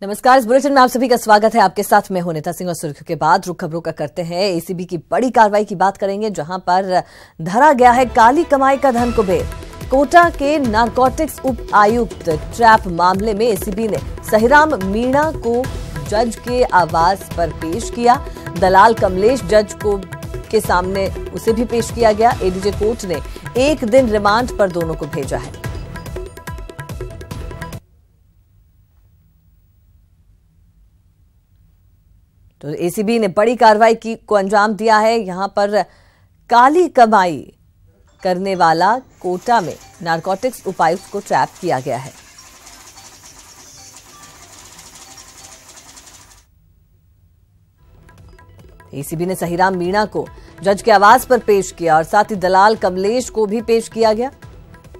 नमस्कार, इस बुलेटिन में आप सभी का स्वागत है। आपके साथ मैं हूं नीता सिंह और सुर्खियों के बाद रुख खबरों का करते हैं। एसीबी की बड़ी कार्रवाई की बात करेंगे, जहां पर धरा गया है काली कमाई का धन कुबेर। कोटा के नारकोटिक्स उप आयुक्त ट्रैप मामले में एसीबी ने सहीराम मीणा को जज के आवास पर पेश किया। दलाल कमलेश जज को के सामने उसे भी पेश किया गया। एडीजे कोर्ट ने 1 दिन रिमांड पर दोनों को भेजा है। तो एसीबी ने बड़ी कार्रवाई को अंजाम दिया है। यहां पर काली कमाई करने वाला कोटा में नारकोटिक्स उपायुक्त को ट्रैप किया गया है। एसीबी ने सहीराम मीणा को जज के आवास पर पेश किया और साथ ही दलाल कमलेश को भी पेश किया गया।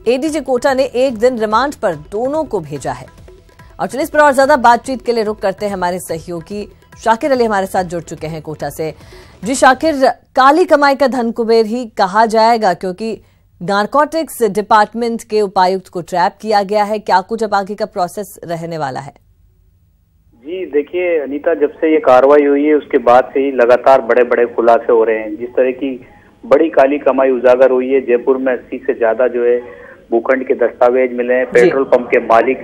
एडीजे कोटा ने 1 दिन रिमांड पर दोनों को भेजा है। और चलिए इस पर और ज्यादा बातचीत के लिए रुख करते हैं। हमारे सहयोगी शाकिर अली हमारे साथ जुड़ चुके हैं कोटा से। जी शाकिर, काली कमाई का धन कुबेर ही कहा जाएगा, क्योंकि नारकोटिक्स डिपार्टमेंट के उपायुक्त को ट्रैप किया गया है। क्या कुछ अब आगे का प्रोसेस रहने वाला है? जी देखिए अनीता, जब से ये कार्रवाई हुई है उसके बाद से ही लगातार बड़े बड़े खुलासे हो रहे हैं। जिस तरह की बड़ी काली कमाई उजागर हुई है, जयपुर में 80 से ज्यादा जो है भूखंड के दस्तावेज मिले हैं, पेट्रोल पंप के मालिक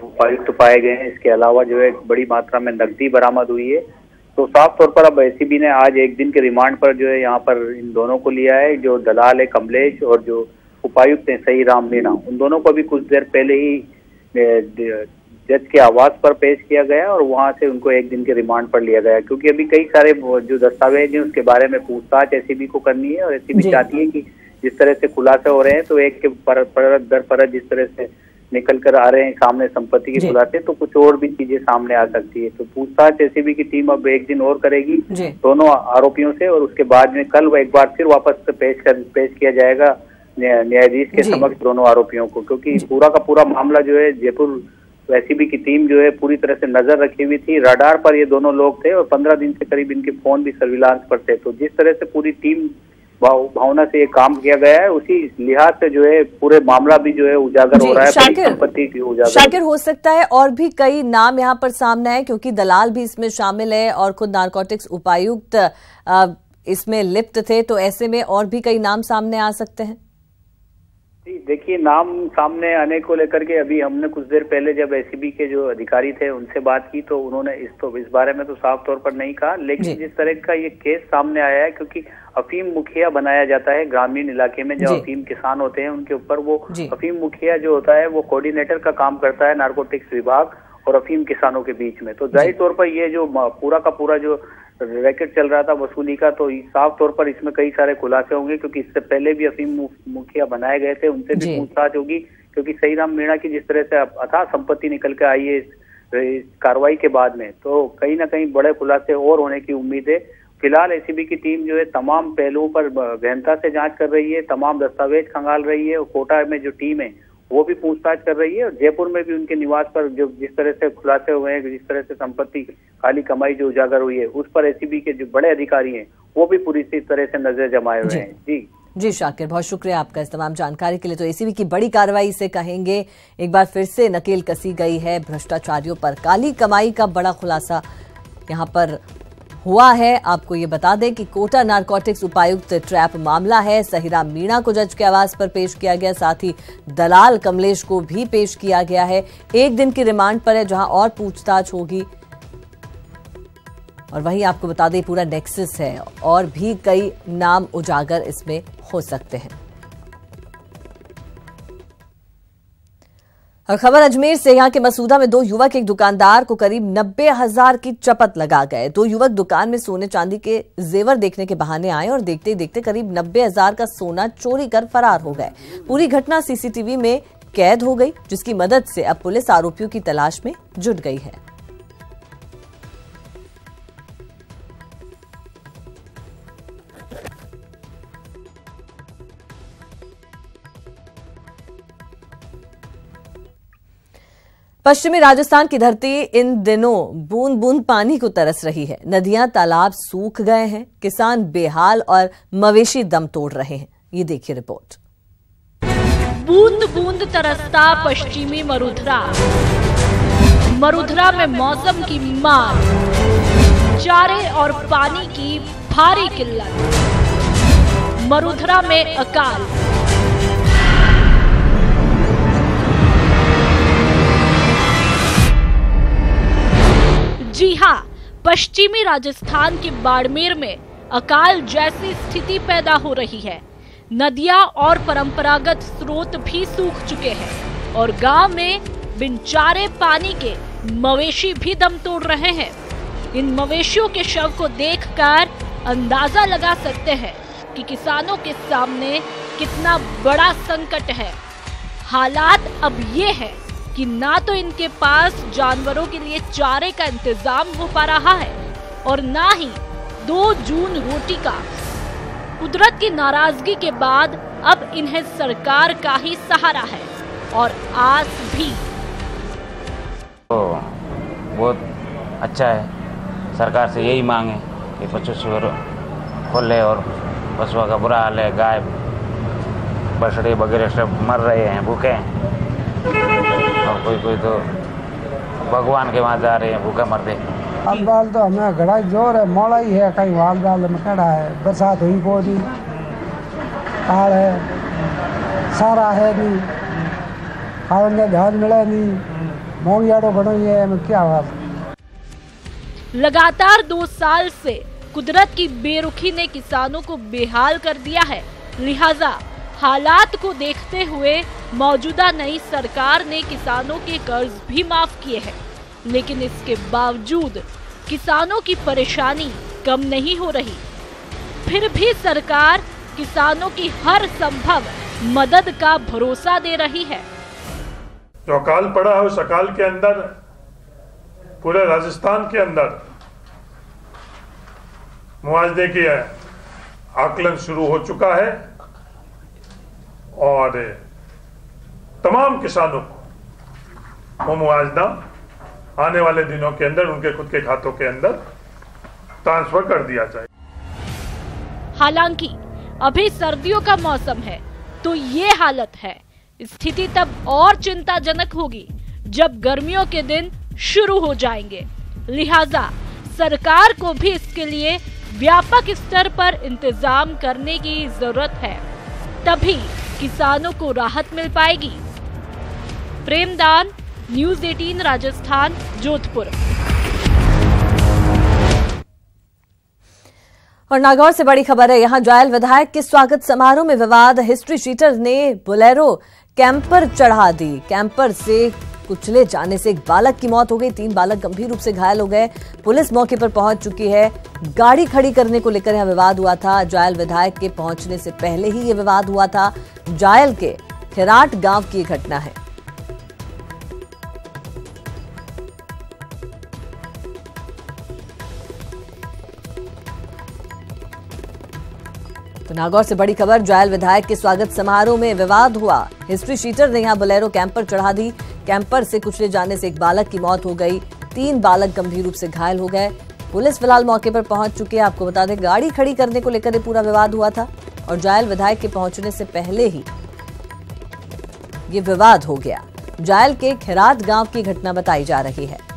उपायुक्त पाए गए हैं। इसके अलावा जो है बड़ी मात्रा में नकदी बरामद हुई है। तो साफ तौर पर अब एसीबी ने आज 1 दिन के रिमांड पर जो है यहाँ पर इन दोनों को लिया है। जो दलाल है कमलेश और जो उपायुक्त है सहीराम मीणा, उन दोनों को भी कुछ देर पहले ही जज के आवास पर पेश किया गया और वहां से उनको 1 दिन के रिमांड पर लिया गया, क्योंकि अभी कई सारे जो दस्तावेज हैं उसके बारे में पूछताछ एसीबी को करनी है। और एसीबी चाहती है कि जिस तरह से खुलासे हो रहे हैं तो एक के परत दर परत जिस तरह से निकल कर आ रहे हैं सामने संपत्ति के खुलासे, तो कुछ और भी चीजें सामने आ सकती है। तो पूछताछ एसीबी की टीम अब 1 दिन और करेगी दोनों आरोपियों से, और उसके बाद में कल एक बार फिर वापस पेश किया जाएगा न्यायाधीश के समक्ष दोनों आरोपियों को, क्योंकि पूरा का पूरा मामला जो है जयपुर एसीबी की टीम जो है पूरी तरह से नजर रखी हुई थी। रडार पर ये दोनों लोग थे और 15 दिन से करीब इनके फोन भी सर्विलांस पर थे। तो जिस तरह से पूरी टीम भावना से ये काम किया गया है, उसी लिहाज से जो है पूरे मामला भी जो है उजागर हो रहा है। संपत्ति की उजागर शाकिर, हो सकता है और भी कई नाम यहाँ पर सामने है, क्योंकि दलाल भी इसमें शामिल है और खुद नारकोटिक्स उपायुक्त इसमें लिप्त थे। तो ऐसे में और भी कई नाम सामने आ सकते हैं। जी देखिए, नाम सामने आने को लेकर के अभी हमने कुछ देर पहले जब एसीबी के जो अधिकारी थे उनसे बात की, तो उन्होंने इस बारे में तो साफ तौर पर नहीं कहा। लेकिन जिस तरह का ये केस सामने आया है, क्योंकि अफीम मुखिया बनाया जाता है ग्रामीण इलाके में, जो अफीम किसान होते हैं उनके ऊपर वो अफीम मुखिया जो होता है वो कोऑर्डिनेटर का काम करता है नारकोटिक्स विभाग और अफीम किसानों के बीच में। तो जाहिर तौर पर ये जो पूरा का पूरा जो रैकेट चल रहा था वसूली का, तो साफ तौर पर इसमें कई सारे खुलासे होंगे, क्योंकि इससे पहले भी अफीम मुखिया बनाए गए थे, उनसे भी पूछताछ होगी। क्योंकि सहीराम मीणा की जिस तरह से अथाह संपत्ति निकल के आई है इस कार्रवाई के बाद में, तो कहीं ना कहीं बड़े खुलासे और होने की उम्मीद है। फिलहाल एसीबी की टीम जो है तमाम पहलुओं पर गहनता से जांच कर रही है, तमाम दस्तावेज खंगाल रही है, और कोटा में जो टीम है वो भी पूछताछ कर रही है। और जयपुर में भी उनके निवास पर जो जिस तरह से खुलासे हुए हैं, जिस तरह से संपत्ति काली कमाई जो उजागर हुई है, उस पर एसीबी के जो बड़े अधिकारी हैं वो भी पूरी तरह से नजर जमाए हुए हैं। जी शाकिर, बहुत शुक्रिया आपका इस तमाम जानकारी के लिए। तो एसीबी की बड़ी कार्रवाई से कहेंगे एक बार फिर से नकेल कसी गई है भ्रष्टाचारियों पर। काली कमाई का बड़ा खुलासा यहाँ पर हुआ है। आपको ये बता दें कि कोटा नारकोटिक्स उपायुक्त ट्रैप मामला है। सहीराम मीणा को जज के आवास पर पेश किया गया, साथ ही दलाल कमलेश को भी पेश किया गया है। 1 दिन की रिमांड पर है, जहां और पूछताछ होगी। और वहीं आपको बता दें पूरा नेक्सस है और भी कई नाम उजागर इसमें हो सकते हैं। और खबर अजमेर से, यहां के मसूदा में 2 युवक एक दुकानदार को करीब 90,000 की चपत लगा गए। 2 युवक दुकान में सोने चांदी के जेवर देखने के बहाने आए और देखते ही देखते करीब 90,000 का सोना चोरी कर फरार हो गए। पूरी घटना सीसीटीवी में कैद हो गई, जिसकी मदद से अब पुलिस आरोपियों की तलाश में जुट गई है। पश्चिमी राजस्थान की धरती इन दिनों बूंद बूंद पानी को तरस रही है। नदियां तालाब सूख गए हैं, किसान बेहाल और मवेशी दम तोड़ रहे हैं। ये देखिए रिपोर्ट। बूंद बूंद तरसता पश्चिमी मरुथरा, मरुधरा में मौसम की मार, चारे और पानी की भारी किल्लत, मरुधरा में अकाल। जी हां, पश्चिमी राजस्थान के बाड़मेर में अकाल जैसी स्थिति पैदा हो रही है। नदियां और परंपरागत स्रोत भी सूख चुके हैं और गांव में बिन चारे पानी के मवेशी भी दम तोड़ रहे हैं। इन मवेशियों के शव को देखकर अंदाजा लगा सकते हैं कि किसानों के सामने कितना बड़ा संकट है। हालात अब ये है कि ना तो इनके पास जानवरों के लिए चारे का इंतजाम हो पा रहा है और ना ही 2 जून रोटी का। कुदरत की नाराजगी के बाद अब इन्हें सरकार का ही सहारा है और आस भी। तो बहुत अच्छा है, सरकार से यही मांग है कि पशु शिविर खोले और पशुओं का बुरा हाल है, गाय बछड़े वगैरह सब मर रहे हैं भूखे, और कोई तो भगवान के वहाँ जा रहे हैं भूखा मर दे। हाल बाल तो हमें घड़ा जोर है, मोड़ा ही है, कहीं हाल बाल में कड़ा है, बरसात हुई को नहीं, पहाड़ है, सारा है नहीं, खावन का ध्यान मिला नहीं, मोंगियाड़ो बनो है, में क्या बात। लगातार 2 साल से कुदरत की बेरुखी ने किसानों को बेहाल कर दिया है। लिहाजा हालात को देखते हुए मौजूदा नई सरकार ने किसानों के कर्ज भी माफ किए हैं, लेकिन इसके बावजूद किसानों की परेशानी कम नहीं हो रही। फिर भी सरकार किसानों की हर संभव मदद का भरोसा दे रही है। जो अकाल पड़ा है उस अकाल के अंदर पूरे राजस्थान के अंदर मुआवजे की आकलन शुरू हो चुका है और तमाम किसानों को वो मुआवजा आने वाले दिनों के अंदर उनके खुद के खातों के अंदर ट्रांसफर कर दिया जाए। हालांकि अभी सर्दियों का मौसम है तो ये हालत है। स्थिति तब और चिंताजनक होगी जब गर्मियों के दिन शुरू हो जाएंगे। लिहाजा सरकार को भी इसके लिए व्यापक स्तर पर इंतजाम करने की जरूरत है, तभी किसानों को राहत मिल पाएगी। प्रेमदान, न्यूज़ 18 राजस्थान, जोधपुर। और नागौर से बड़ी खबर है, यहां जायल विधायक के स्वागत समारोह में विवाद। हिस्ट्री शीटर ने बोलेरो कैंपर चढ़ा दी। कैंपर से कुचले जाने से एक बालक की मौत हो गई, 3 बालक गंभीर रूप से घायल हो गए। पुलिस मौके पर पहुंच चुकी है। गाड़ी खड़ी करने को लेकर यहां विवाद हुआ था। जायल विधायक के पहुंचने से पहले ही यह विवाद हुआ था। जायल के खिराट गांव की घटना है। तो नागौर से बड़ी खबर, जायल विधायक के स्वागत समारोह में विवाद हुआ। हिस्ट्री शीटर ने यहां बोलेरो कैंपर चढ़ा दी। कैंपर से कुचले जाने से एक बालक की मौत हो गई, 3 बालक गंभीर रूप से घायल हो गए। पुलिस फिलहाल मौके पर पहुंच चुकी है। आपको बता दें, गाड़ी खड़ी करने को लेकर ये पूरा विवाद हुआ था और जायल विधायक के पहुंचने से पहले ही ये विवाद हो गया। जायल के खिराट गांव की घटना बताई जा रही है।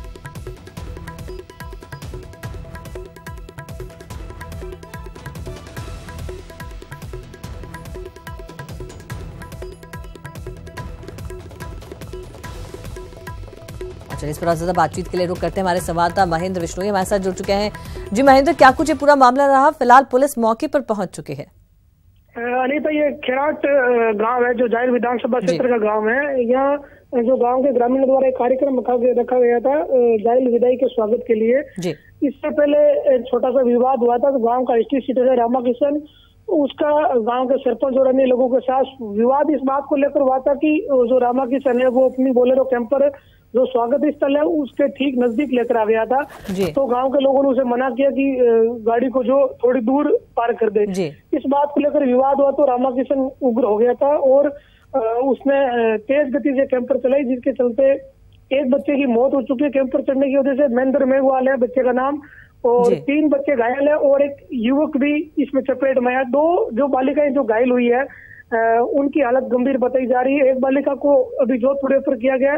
चलिए, इस पर ज्यादा बातचीत के लिए रुक करते हैं। हमारे संवाददाता महेंद्र विश्नोई हमारे साथ जुड़ चुके हैं। जी महेंद्र, क्या कुछ ये पूरा मामला रहा? फिलहाल पुलिस मौके पर पहुंच चुकी है। अनीता, ये खिराट गांव है जो जायल विधानसभा क्षेत्र का गांव है। यहाँ जो गांव के ग्रामीणों द्वारा एक कार्यक्रम रखा गया था जायल विधायक के स्वागत के लिए। इससे पहले एक छोटा सा विवाद हुआ था। तो गांव का हिस्ट्री शीटर है रामाकिशन, उसका गांव के सरपंच और अन्य लोगों के साथ विवाद इस बात को लेकर हुआ था कि जो रामाकिशन है वो अपनी बोलेरो कैंपर जो स्वागत स्थल है उसके ठीक नजदीक लेकर आ गया था। तो गांव के लोगों ने उसे मना किया कि गाड़ी को जो थोड़ी दूर पार्क कर दे। इस बात को लेकर विवाद हुआ तो रामाकिशन उग्र हो गया था और उसने तेज गति से कैंपर चलाई, जिसके चलते एक बच्चे की मौत हो चुकी है कैंपर चढ़ने की वजह से। महेंद्र मेघवाल है बच्चे का नाम, और 3 बच्चे घायल है और एक युवक भी इसमें चपेट में है। 2 जो बालिकाएं जो घायल हुई है उनकी हालत गंभीर बताई जा रही है। एक बालिका को अभी जोधपुर रेफर किया गया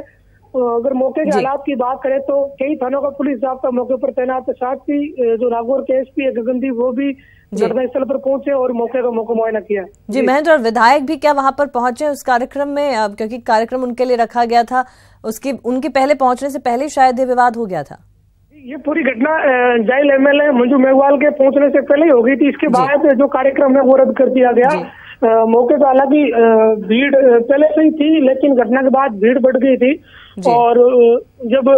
अगर मौके के हालात की बात करें तो कई थानों का पुलिस जाब्ता मौके पर तैनात है। साथ ही जो नागौर के एसपी है गगनदीप, वो भी घटनास्थल पर पहुंचे और मौके का मुआयना किया। जी महेंद्र, और विधायक भी क्या वहां पर पहुंचे उस कार्यक्रम में, क्योंकि कार्यक्रम उनके लिए रखा गया था, उनके पहले पहुंचने से पहले शायद ये विवाद हो गया था। ये पूरी घटना जाइल एमएलए मंजू मेघवाल के पहुंचने से पहले ही हो गई थी। इसके बाद जो कार्यक्रम है वो रद्द कर दिया गया। मौके पर हालांकि भीड़ पहले से ही थी, लेकिन घटना के बाद भीड़ बढ़ गई थी और जब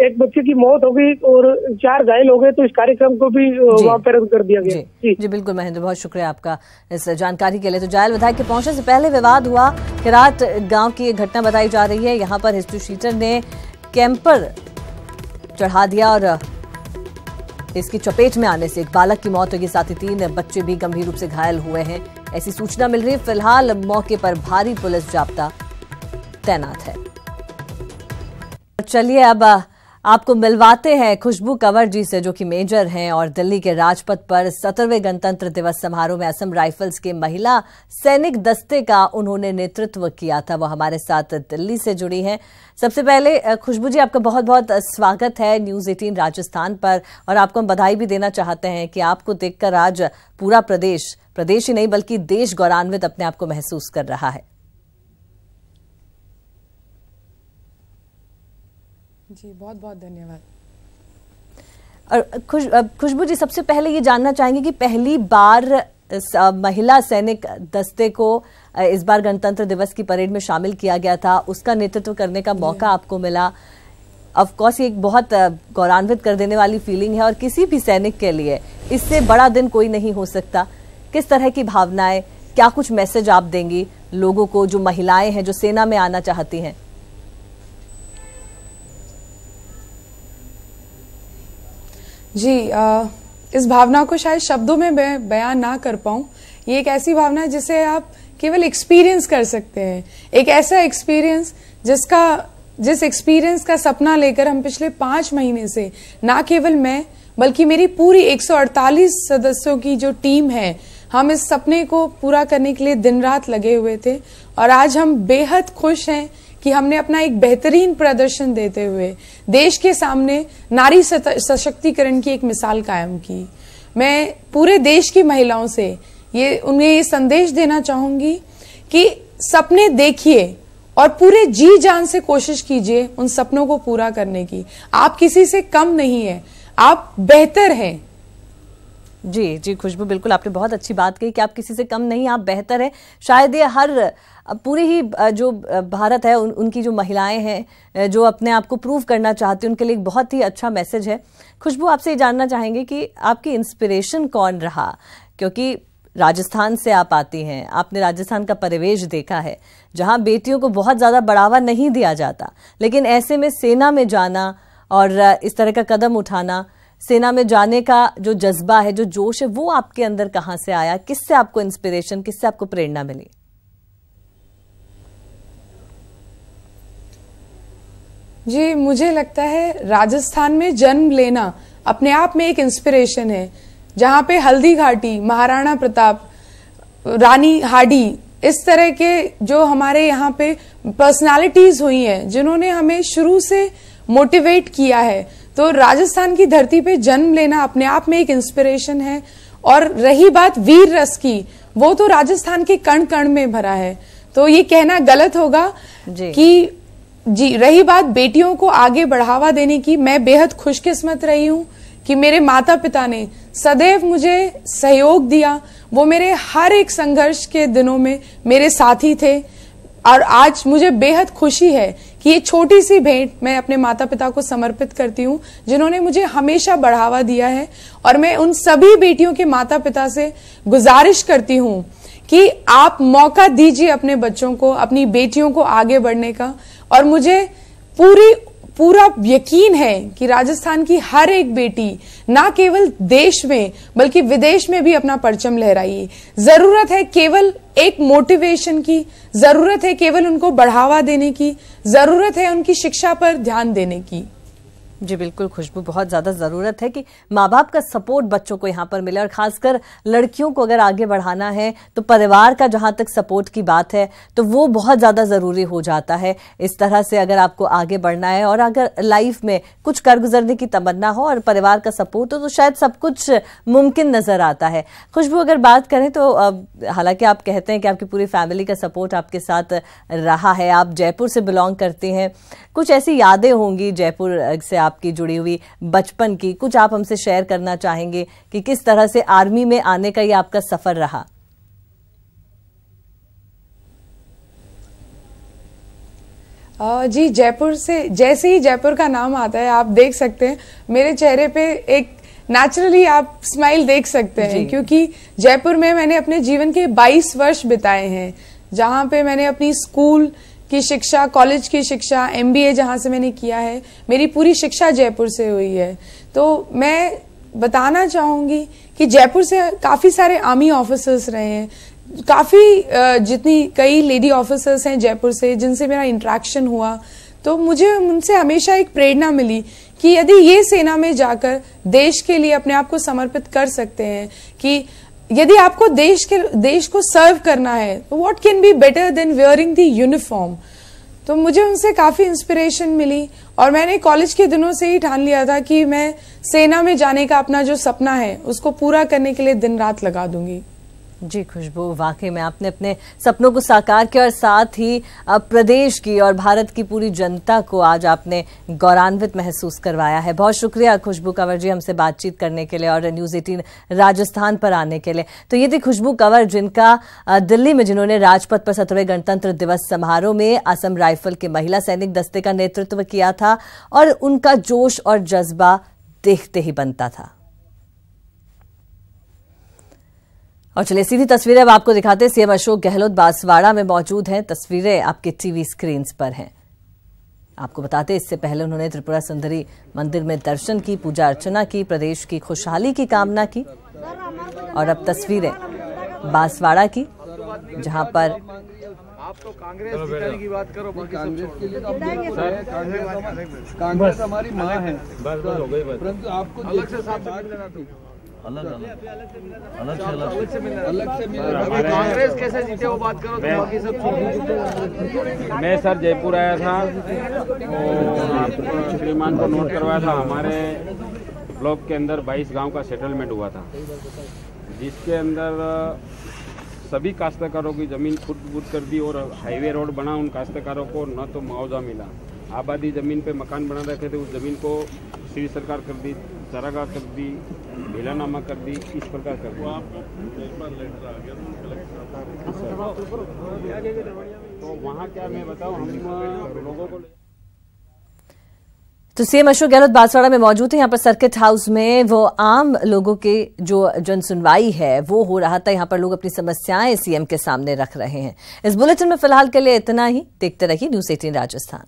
एक बच्चे की मौत हो गई और 4 घायल हो गए तो इस कार्यक्रम को भी वहां पर रद्द कर दिया गया। जी बिल्कुल महेंद्र, बहुत शुक्रिया आपका इस जानकारी के लिए। तो जायल विधायक के पहुंचने से पहले विवाद हुआ। किरात गांव की एक घटना बताई जा रही है। यहाँ पर हिस्ट्री शीटर ने कैंपर चढ़ा दिया और इसकी चपेट में आने से एक बालक की मौत होगी, साथ ही 3 बच्चे भी गंभीर रूप से घायल हुए हैं, ऐसी सूचना मिल रही है। फिलहाल मौके पर भारी पुलिस जाब्ता तैनात है। चलिए अब आपको मिलवाते हैं खुशबू कंवर जी से, जो कि मेजर हैं और दिल्ली के राजपथ पर 17वें गणतंत्र दिवस समारोह में असम राइफल्स के महिला सैनिक दस्ते का उन्होंने नेतृत्व किया था। वो हमारे साथ दिल्ली से जुड़ी हैं। सबसे पहले खुशबू जी, आपका बहुत बहुत स्वागत है न्यूज 18 राजस्थान पर, और आपको हम बधाई भी देना चाहते हैं कि आपको देखकर आज पूरा प्रदेश ही नहीं बल्कि देश गौरवान्वित अपने आप को महसूस कर रहा है। जी बहुत बहुत धन्यवाद। और खुशबू जी, सबसे पहले ये जानना चाहेंगे कि पहली बार महिला सैनिक दस्ते को इस बार गणतंत्र दिवस की परेड में शामिल किया गया था, उसका नेतृत्व करने का मौका आपको मिला। ऑफ कोर्स ये एक बहुत गौरवान्वित कर देने वाली फीलिंग है और किसी भी सैनिक के लिए इससे बड़ा दिन कोई नहीं हो सकता। किस तरह की भावनाएं, क्या कुछ मैसेज आप देंगी लोगों को, जो महिलाएं हैं जो सेना में आना चाहती हैं? जी इस भावना को शायद शब्दों में बयान ना कर पाऊं। ये एक ऐसी भावना है जिसे आप केवल एक्सपीरियंस कर सकते हैं। एक ऐसा एक्सपीरियंस जिस एक्सपीरियंस का सपना लेकर हम पिछले 5 महीने से, ना केवल मैं बल्कि मेरी पूरी 148 सदस्यों की जो टीम है, हम इस सपने को पूरा करने के लिए दिन रात लगे हुए थे। और आज हम बेहद खुश हैं कि हमने अपना एक बेहतरीन प्रदर्शन देते हुए देश के सामने नारी सशक्तिकरण की एक मिसाल कायम की। मैं पूरे देश की महिलाओं से उन्हें ये संदेश देना चाहूंगी कि सपने देखिए और पूरे जी जान से कोशिश कीजिए उन सपनों को पूरा करने की। आप किसी से कम नहीं है, आप बेहतर हैं। जी खुशबू, बिल्कुल आपने बहुत अच्छी बात कही कि आप किसी से कम नहीं, आप बेहतर हैं। शायद ये हर पूरी ही जो भारत है उनकी जो महिलाएं हैं जो अपने आप को प्रूव करना चाहती हैं, उनके लिए एक बहुत ही अच्छा मैसेज है। खुशबू, आपसे ये जानना चाहेंगे कि आपकी इंस्पिरेशन कौन रहा, क्योंकि राजस्थान से आप आती हैं, आपने राजस्थान का परिवेश देखा है जहां बेटियों को बहुत ज्यादा बढ़ावा नहीं दिया जाता, लेकिन ऐसे में सेना में जाना और इस तरह का कदम उठाना, सेना में जाने का जो जज्बा है, जो जोश है, वो आपके अंदर कहां से आया? किससे आपको इंस्पिरेशन, किससे आपको प्रेरणा मिली? जी मुझे लगता है राजस्थान में जन्म लेना अपने आप में एक इंस्पिरेशन है, जहां पे हल्दी घाटी, महाराणा प्रताप, रानी हाडी, इस तरह के जो हमारे यहाँ पे पर्सनालिटीज हुई हैं जिन्होंने हमें शुरू से मोटिवेट किया है। तो राजस्थान की धरती पे जन्म लेना अपने आप में एक इंस्पिरेशन है। और रही बात वीर रस की, वो तो राजस्थान के कण कण में भरा है, तो ये कहना गलत होगा कि जी। रही बात बेटियों को आगे बढ़ावा देने की, मैं बेहद खुशकिस्मत रही हूं कि मेरे माता पिता ने सदैव मुझे सहयोग दिया। वो मेरे हर एक संघर्ष के दिनों में मेरे साथी थे। और आज मुझे बेहद खुशी है कि ये छोटी सी भेंट मैं अपने माता पिता को समर्पित करती हूँ, जिन्होंने मुझे हमेशा बढ़ावा दिया है। और मैं उन सभी बेटियों के माता पिता से गुजारिश करती हूँ कि आप मौका दीजिए अपने बच्चों को, अपनी बेटियों को आगे बढ़ने का। और मुझे पूरा यकीन है कि राजस्थान की हर एक बेटी ना केवल देश में बल्कि विदेश में भी अपना परचम लहराई। जरूरत है केवल एक मोटिवेशन की, जरूरत है केवल उनको बढ़ावा देने की, जरूरत है उनकी शिक्षा पर ध्यान देने की। जी बिल्कुल खुशबू, बहुत ज्यादा जरूरत है कि माँ बाप का सपोर्ट बच्चों को यहाँ पर मिले, और खासकर लड़कियों को अगर आगे बढ़ाना है तो परिवार का जहां तक सपोर्ट की बात है तो वो बहुत ज्यादा जरूरी हो जाता है। इस तरह से अगर आपको आगे बढ़ना है और अगर लाइफ में कुछ कर गुजरने की तमन्ना हो और परिवार का सपोर्ट हो तो शायद सब कुछ मुमकिन नजर आता है। खुशबू, अगर बात करें तो हालांकि आप कहते हैं कि आपकी पूरी फैमिली का सपोर्ट आपके साथ रहा है, आप जयपुर से बिलोंग करते हैं, कुछ ऐसी यादें होंगी जयपुर से आपकी जुड़ी हुई बचपन की, कुछ आप हमसे शेयर करना चाहेंगे कि किस तरह से आर्मी में आने का ये आपका सफर रहा? जी, जयपुर से जैसे ही जयपुर का नाम आता है आप देख सकते हैं मेरे चेहरे पे एक नेचुरली आप स्माइल देख सकते हैं, क्योंकि जयपुर में मैंने अपने जीवन के 22 वर्ष बिताए हैं, जहां पे मैंने अपनी स्कूल की शिक्षा, कॉलेज की शिक्षा, MBA जहां से मैंने किया है, मेरी पूरी शिक्षा जयपुर से हुई है। तो मैं बताना चाहूंगी कि जयपुर से काफी सारे आर्मी ऑफिसर्स रहे हैं, काफी कई लेडी ऑफिसर्स हैं जयपुर से जिनसे मेरा इंटरेक्शन हुआ, तो मुझे उनसे हमेशा एक प्रेरणा मिली कि यदि ये सेना में जाकर देश के लिए अपने आप को समर्पित कर सकते हैं, कि यदि आपको देश को सर्व करना है तो what can be better than wearing the uniform. तो मुझे उनसे काफी इंस्पिरेशन मिली और मैंने कॉलेज के दिनों से ही ठान लिया था कि मैं सेना में जाने का अपना जो सपना है उसको पूरा करने के लिए दिन रात लगा दूंगी। जी खुशबू, वाकई में आपने अपने सपनों को साकार किया और साथ ही प्रदेश की और भारत की पूरी जनता को आज आपने गौरवान्वित महसूस करवाया है। बहुत शुक्रिया खुशबू कंवर जी हमसे बातचीत करने के लिए और न्यूज़ 18 राजस्थान पर आने के लिए। तो ये थी खुशबू कंवर जिनका दिल्ली में जिन्होंने राजपथ पर 17वें गणतंत्र दिवस समारोह में असम राइफल के महिला सैनिक दस्ते का नेतृत्व किया था और उनका जोश और जज्बा देखते ही बनता था। और चलिए सीधी तस्वीरें अब आपको दिखाते हैं। सीएम अशोक गहलोत बांसवाड़ा में मौजूद हैं, तस्वीरें आपके टीवी स्क्रीन पर हैं। आपको बताते इससे पहले उन्होंने त्रिपुरा सुंदरी मंदिर में दर्शन की, पूजा अर्चना की, प्रदेश की खुशहाली की कामना की। और अब तस्वीरें बांसवाड़ा की जहां पर आप तो कांग्रेस जिताने की बात करो, कांग्रेस के लिए कांग्रेस हमारी मां है, परंतु आपको अलग से साथ देना तो अलग से मिलना। कांग्रेस कैसे जीते वो बात करो, तो बाकी सब। मैं सर जयपुर आया था और श्रीमान को नोट करवाया था। हमारे ब्लॉक के अंदर 22 गांव का सेटलमेंट हुआ था, जिसके अंदर सभी काश्तकारों की ज़मीन खुद कर दी और हाईवे रोड बना। उन काश्तकारों को न तो मुआवजा मिला, आबादी ज़मीन पे मकान बना रखे थे, उस ज़मीन को श्री सरकार कर दी, चरागाह कर दी, ढीलानामा कर दी, इस प्रकार कर दी। तो वहाँ क्या मैं बताऊँ, हम लोगों को तो सीएम अशोक गहलोत बांसवाड़ा में मौजूद है। यहाँ पर सर्किट हाउस में वो आम लोगों के जो जन सुनवाई है वो हो रहा था। यहाँ पर लोग अपनी समस्याएं सीएम के सामने रख रहे हैं। इस बुलेटिन में फिलहाल के लिए इतना ही। देखते रहिए न्यूज़ 18 राजस्थान।